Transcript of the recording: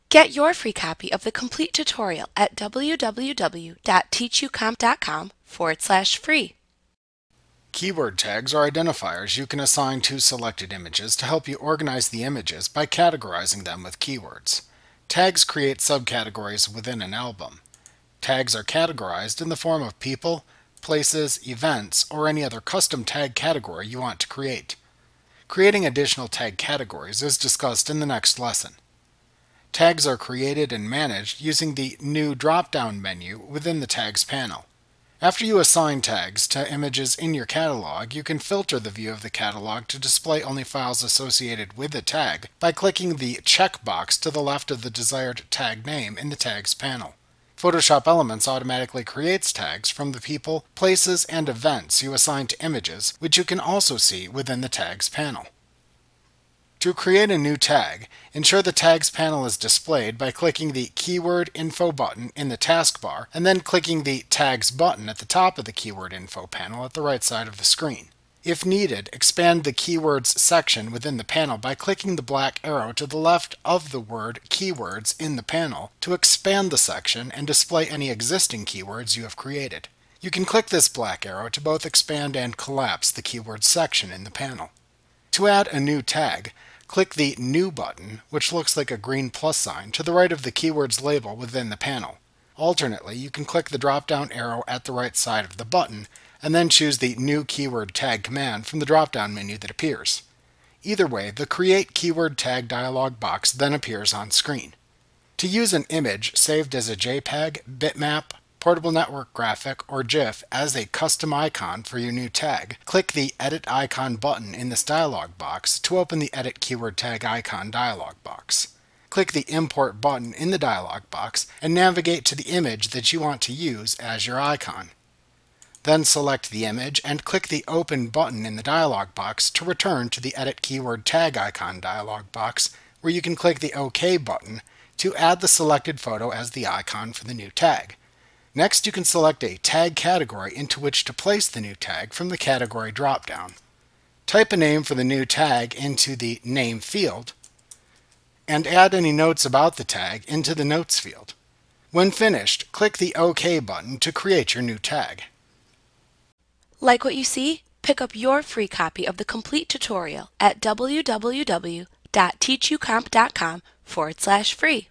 Get your free copy of the complete tutorial at www.teachucomp.com/free. Keyword tags are identifiers you can assign to selected images to help you organize the images by categorizing them with keywords. Tags create subcategories within an album. Tags are categorized in the form of people, places, events, or any other custom tag category you want to create. Creating additional tag categories is discussed in the next lesson. Tags are created and managed using the New drop-down menu within the Tags panel. After you assign tags to images in your catalog, you can filter the view of the catalog to display only files associated with the tag by clicking the checkbox to the left of the desired tag name in the Tags panel. Photoshop Elements automatically creates tags from the people, places, and events you assign to images, which you can also see within the Tags panel. To create a new tag, ensure the Tags panel is displayed by clicking the Keyword Info button in the taskbar and then clicking the Tags button at the top of the Keyword Info panel at the right side of the screen. If needed, expand the Keywords section within the panel by clicking the black arrow to the left of the word Keywords in the panel to expand the section and display any existing keywords you have created. You can click this black arrow to both expand and collapse the Keywords section in the panel. To add a new tag, click the New button, which looks like a green plus sign, to the right of the Keywords label within the panel. Alternately, you can click the drop-down arrow at the right side of the button, and then choose the New Keyword Tag command from the drop-down menu that appears. Either way, the Create Keyword Tag dialog box then appears on screen. To use an image saved as a JPEG, bitmap, portable network graphic, or GIF as a custom icon for your new tag, click the Edit Icon button in this dialog box to open the Edit Keyword Tag Icon dialog box. Click the Import button in the dialog box and navigate to the image that you want to use as your icon. Then select the image and click the Open button in the dialog box to return to the Edit Keyword Tag Icon dialog box, where you can click the OK button to add the selected photo as the icon for the new tag. Next, you can select a tag category into which to place the new tag from the category dropdown. Type a name for the new tag into the Name field, and add any notes about the tag into the Notes field. When finished, click the OK button to create your new tag. Like what you see? Pick up your free copy of the complete tutorial at www.teachucomp.com/free.